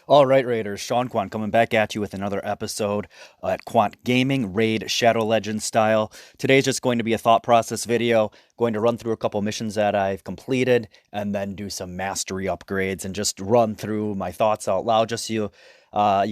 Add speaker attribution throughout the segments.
Speaker 1: All right, Raiders. Sean Quan coming back at you with another episode at Quant Gaming, Raid Shadow Legends style. Today's just going to be a thought process video, going to run through a couple missions that I've completed, and then do some mastery upgrades and just run through my thoughts out loud, just so you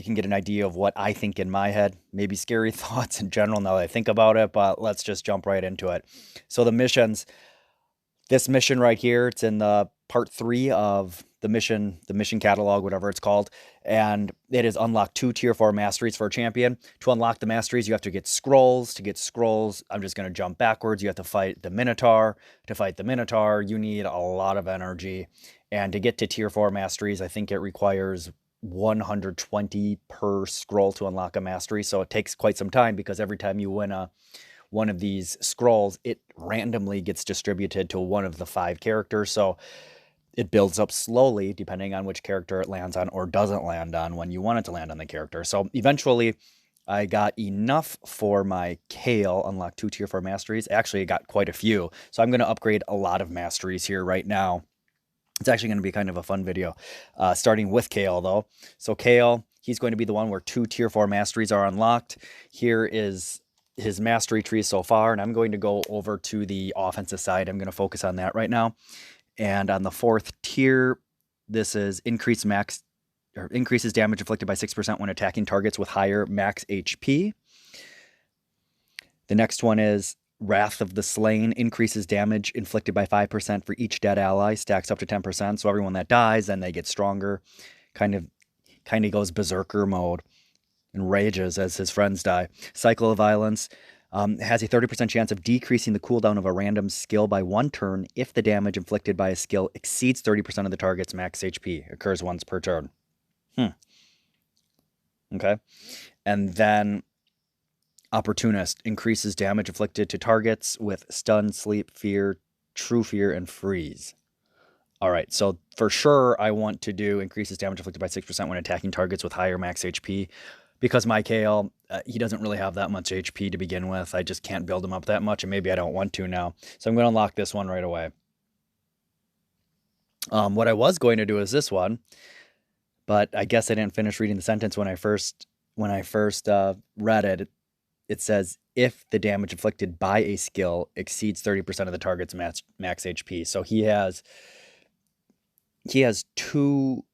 Speaker 1: can get an idea of what I think in my head. Maybe scary thoughts in general now that I think about it, but let's just jump right into it. So the missions, this mission right here, it's in the part 3 of the mission catalog, whatever it's called, and it is unlock 2 tier 4 masteries for a champion. To unlock the masteries, you have to get scrolls. To get scrolls, I'm just going to jump backwards. You have to fight the Minotaur. To fight the Minotaur, you need a lot of energy. And to get to tier 4 masteries, I think it requires 120 per scroll to unlock a mastery. So it takes quite some time because every time you win one of these scrolls, it randomly gets distributed to one of the 5 characters. So it builds up slowly depending on which character it lands on or doesn't land on when you want it to land on the character. So eventually I got enough for my Kale, unlock 2 tier 4 masteries. Actually, I got quite a few. So I'm going to upgrade a lot of masteries here right now. It's actually going to be kind of a fun video, starting with Kale though. So Kale, he's going to be the one where 2 tier 4 masteries are unlocked. Here is his mastery tree so far, and I'm going to go over to the offensive side. I'm going to focus on that right now. And on the 4th tier, this is increases damage inflicted by 6% when attacking targets with higher max HP. The next one is Wrath of the Slain, increases damage inflicted by 5% for each dead ally, stacks up to 10%. So everyone that dies, then they get stronger. Kind of goes berserker mode and rages as his friends die. Cycle of Violence has a 30% chance of decreasing the cooldown of a random skill by 1 turn if the damage inflicted by a skill exceeds 30% of the target's max HP. Occurs once per turn. Okay. And then Opportunist increases damage inflicted to targets with stun, sleep, fear, true fear, and freeze. All right, so for sure I want to do increases damage inflicted by 6% when attacking targets with higher max HP. Because my Kale, he doesn't really have that much HP to begin with. I just can't build him up that much, and maybe I don't want to now. So I'm going to unlock this one right away. What I was going to do is this one, but I guess I didn't finish reading the sentence when I first read it. It says, if the damage inflicted by a skill exceeds 30% of the target's max HP. So he has 2...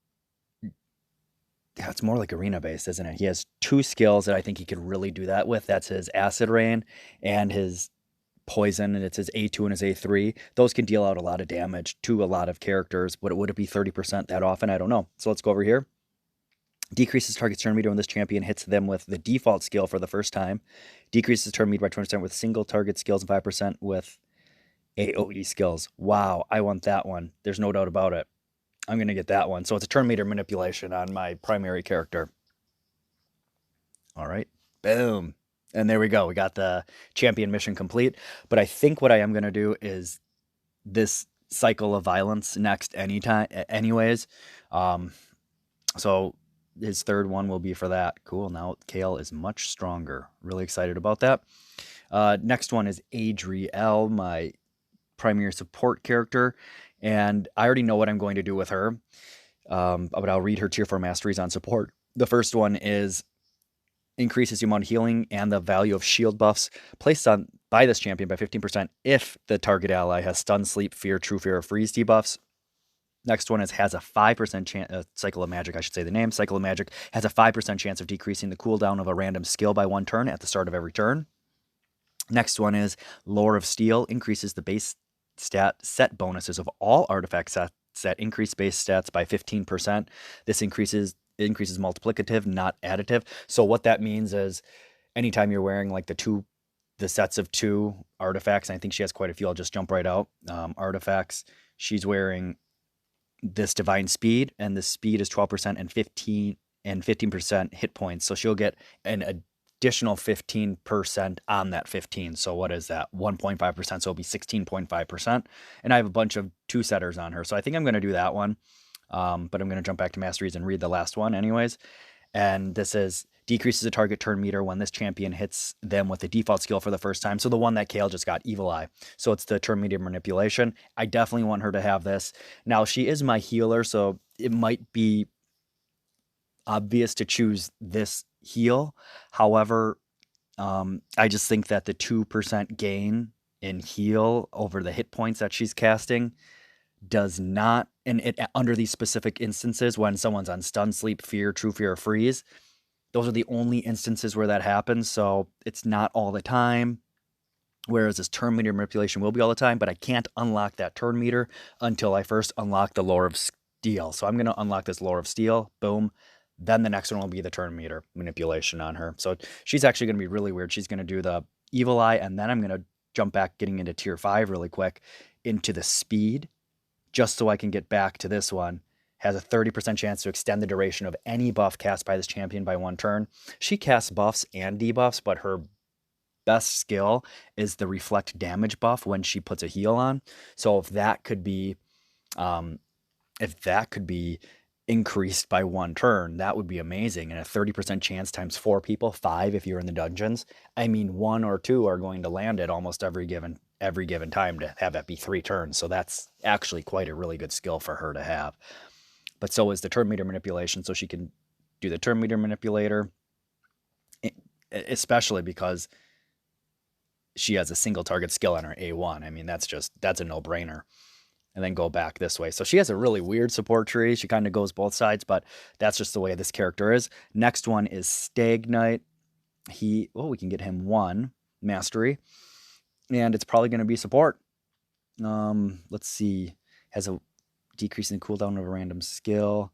Speaker 1: Yeah, it's more like arena based, isn't it? He has 2 skills that I think he could really do that with. That's his Acid Rain and his Poison, and it's his A2 and his A3. Those can deal out a lot of damage to a lot of characters, but would it be 30% that often? I don't know. So let's go over here. Decreases target's turn meter when this champion hits them with the default skill for the first time. Decreases turn meter by 20% with single target skills and 5% with AoE skills. Wow, I want that one. There's no doubt about it. I'm going to get that one. So it's a turn meter manipulation on my primary character. All right. Boom. And there we go. We got the champion mission complete. But I think what I am going to do is this Cycle of Violence next anyways. So his 3rd one will be for that. Cool. Now Kale is much stronger. Really excited about that. Next one is Adriel, my primary support character. And I already know what I'm going to do with her, but I'll read her tier 4 masteries on support. The first one is increases the amount of healing and the value of shield buffs placed on by this champion by 15% if the target ally has stun, sleep, fear, true fear, or freeze debuffs. Next one is has a 5% chance, Cycle of Magic, I should say the name. Cycle of Magic has a 5% chance of decreasing the cooldown of a random skill by 1 turn at the start of every turn. Next one is Lore of Steel, increases the base stat set bonuses of all artifact sets that increase base stats by 15%. This increases multiplicative, not additive. So what that means is anytime you're wearing like the sets of 2 artifacts, and I think she has quite a few, I'll just jump right out. Artifacts, she's wearing this Divine Speed, and the speed is 12% and 15% hit points. So she'll get an additional 15% on that 15. So what is that? 1.5%. So it'll be 16.5%. And I have a bunch of 2-setters on her. So I think I'm going to do that one. But I'm going to jump back to Masteries and read the last one anyways. And this is decreases the target turn meter when this champion hits them with the default skill for the first time. So the one that Kale just got, Evil Eye. So it's the turn meter manipulation. I definitely want her to have this. Now, she is my healer, so it might be obvious to choose this heal. However, I just think that the 2% gain in heal over the hit points that she's casting does not, and it under these specific instances when someone's on stun, sleep, fear, true fear, or freeze, those are the only instances where that happens. So it's not all the time. Whereas this turn meter manipulation will be all the time, but I can't unlock that turn meter until I first unlock the Lore of Steel. So I'm going to unlock this Lore of Steel. Boom. Then the next one will be the turn meter manipulation on her. So she's actually going to be really weird. She's going to do the Evil Eye, and then I'm going to jump back, getting into tier 5 really quick, into the speed, just so I can get back to this one. Has a 30% chance to extend the duration of any buff cast by this champion by 1 turn. She casts buffs and debuffs, but her best skill is the reflect damage buff when she puts a heal on. So if that could be increased by 1 turn, that would be amazing. And a 30% chance times 4 people, 5 if you're in the dungeons. I mean, 1 or 2 are going to land it almost every given time to have that be 3 turns. So that's actually quite a really good skill for her to have. But so is the turn meter manipulation, so she can do the turn meter manipulator, especially because she has a single target skill on her A1. I mean, that's a no-brainer. And then go back this way. So she has a really weird support tree. She kind of goes both sides, but that's just the way this character is. Next one is Stag Night. We can get him 1 mastery, and it's probably going to be support. Let's see. Has a decrease in the cooldown of a random skill,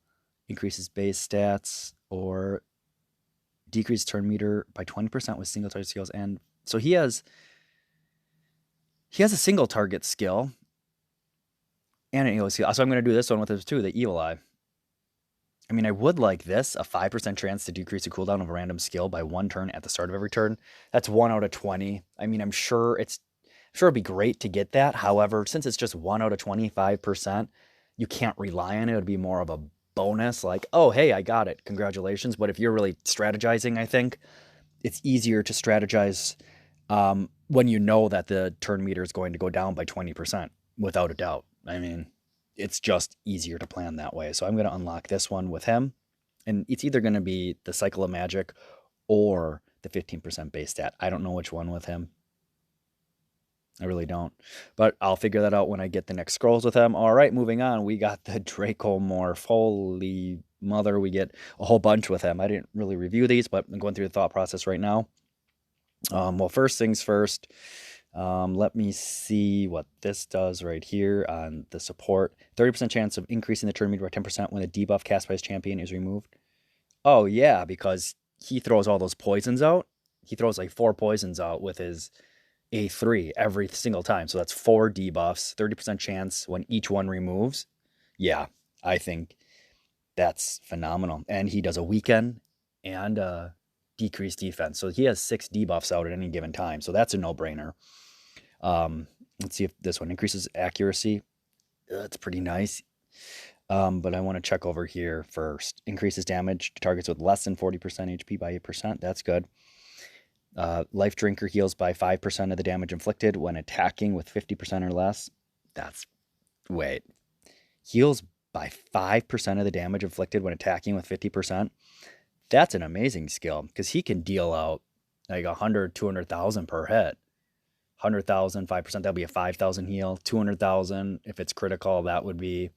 Speaker 1: increases base stats, or decrease turn meter by 20% with single target skills. And so he has a single target skill and an AoE skill. So I'm going to do this one with his too, the Evil Eye. I mean, I would like this, a 5% chance to decrease the cooldown of a random skill by 1 turn at the start of every turn. That's 1 out of 20. I mean, I'm sure it'd be great to get that. However, since it's just 1 out of 25%, you can't rely on it. It would be more of a bonus, like, oh, hey, I got it. Congratulations. But if you're really strategizing, I think it's easier to strategize when you know that the turn meter is going to go down by 20%, without a doubt. I mean, it's just easier to plan that way. So I'm going to unlock this one with him. And it's either going to be the Cycle of Magic or the 15% base stat. I don't know which one with him. I really don't. But I'll figure that out when I get the next scrolls with him. All right, moving on. We got the Dracomorph. Holy mother, we get a whole bunch with him. I didn't really review these, but I'm going through the thought process right now. Well, first things first. Let me see what this does right here on the support. 30% chance of increasing the turn meter by 10% when a debuff cast by his champion is removed. Oh, yeah, because he throws all those poisons out. He throws like 4 poisons out with his A3 every single time. So that's 4 debuffs, 30% chance when each one removes. Yeah, I think that's phenomenal. And he does a weaken and decreased defense. So he has 6 debuffs out at any given time. So that's a no-brainer. Let's see if this one increases accuracy. That's pretty nice. But I want to check over here first. Increases damage to targets with less than 40% HP by 8%. That's good. Life Drinker heals by 5% of the damage inflicted when attacking with 50% or less. Heals by 5% of the damage inflicted when attacking with 50%. That's an amazing skill because he can deal out like 100, 200,000 per hit. 100,000, 5%, that'll be a 5,000 heal. 200,000, if it's critical, that would be,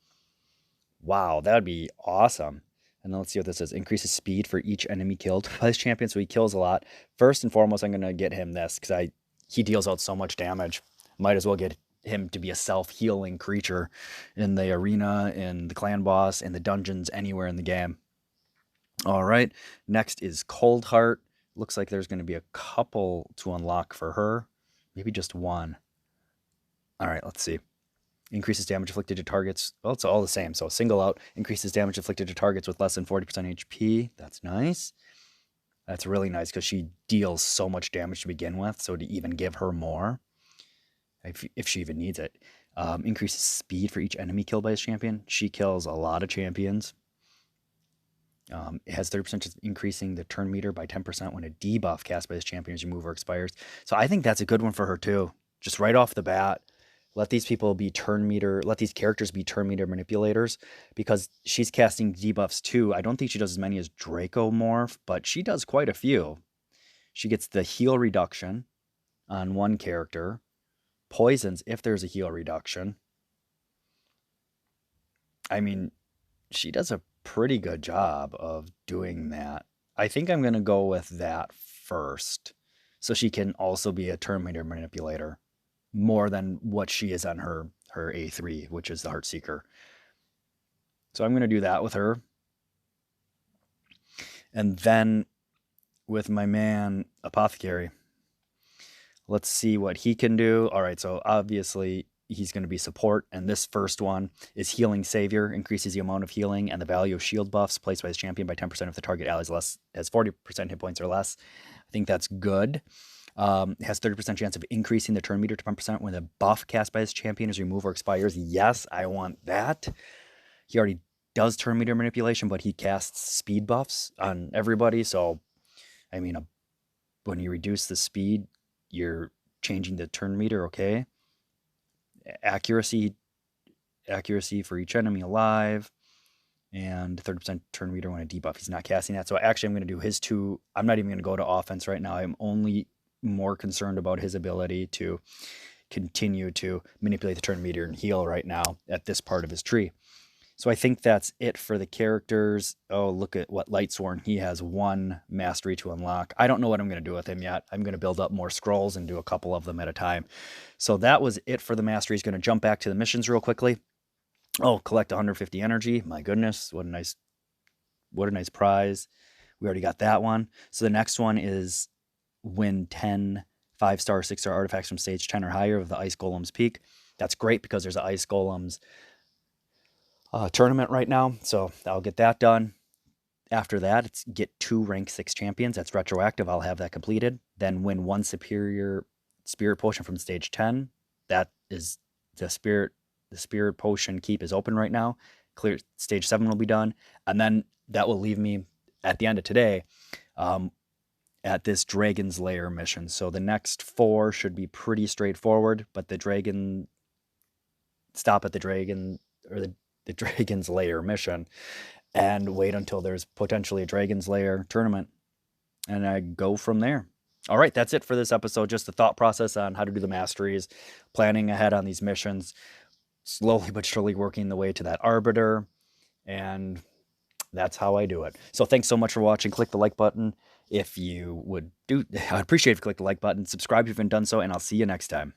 Speaker 1: wow, that would be awesome. And then let's see what this says. Increases speed for each enemy killed by this champion, so he kills a lot. First and foremost, I'm going to get him this because he deals out so much damage. Might as well get him to be a self-healing creature in the arena, in the clan boss, in the dungeons, anywhere in the game. All right, next is Cold Heart. Looks like there's going to be a couple to unlock for her. Maybe just 1. All right, let's see. Increases damage inflicted to targets. Well, it's all the same. So single out. Increases damage inflicted to targets with less than 40% HP. That's nice. That's really nice because she deals so much damage to begin with. So to even give her more, if she even needs it. Increases speed for each enemy killed by his champion. She kills a lot of champions. It has 30% chance of increasing the turn meter by 10% when a debuff cast by his champion is removed or expires. So I think that's a good one for her too. Just right off the bat, let these characters be turn meter manipulators, because she's casting debuffs too. I don't think she does as many as Draco Morph, but she does quite a few. She gets the heal reduction on one character, poisons if there's a heal reduction. I mean, she does a pretty good job of doing that. I think I'm going to go with that first, so she can also be a turn meter manipulator more than what she is on her A3, which is the Heartseeker. So I'm going to do that with her. And then with my man Apothecary, let's see what he can do. All right, so obviously he's going to be support, and this first one is Healing Savior, increases the amount of healing and the value of shield buffs placed by his champion by 10% if the target ally has 40% hit points or less. I think that's good. It has 30% chance of increasing the turn meter to 10% when a buff cast by his champion is removed or expires. Yes, I want that. He already does turn meter manipulation, but he casts speed buffs on everybody. So, I mean, when you reduce the speed, you're changing the turn meter, okay? Accuracy for each enemy alive, and 30% turn meter when a debuff. He's not casting that. So actually, I'm going to do his two. I'm not even going to go to offense right now. I'm only more concerned about his ability to continue to manipulate the turn meter and heal right now at this part of his tree. So I think that's it for the characters. Oh, look at what Lightsworn. He has one mastery to unlock. I don't know what I'm going to do with him yet. I'm going to build up more scrolls and do a couple of them at a time. So that was it for the masteries. Going to jump back to the missions real quickly. Oh, collect 150 energy. My goodness, what a nice prize. We already got that one. So the next one is win 10 5-star, 6-star artifacts from stage 10 or higher of the Ice Golems Peak. That's great because there's an Ice Golems tournament right now, so I'll get that done. After that, it's get 2 rank 6 champions. That's retroactive. I'll have that completed. Then win 1 superior spirit potion from stage 10. That is the spirit potion keep is open right now. Clear stage 7 will be done, and then that will leave me at the end of today at this Dragon's Lair mission. So the next 4 should be pretty straightforward, but the Dragon's Lair mission, and wait until there's potentially a Dragon's Lair tournament, and I go from there. All right, that's it for this episode. Just the thought process on how to do the masteries, planning ahead on these missions, slowly but surely working the way to that Arbiter, and that's how I do it. So thanks so much for watching. Click the like button if you would I'd appreciate if you click the like button. Subscribe if you haven't done so, and I'll see you next time.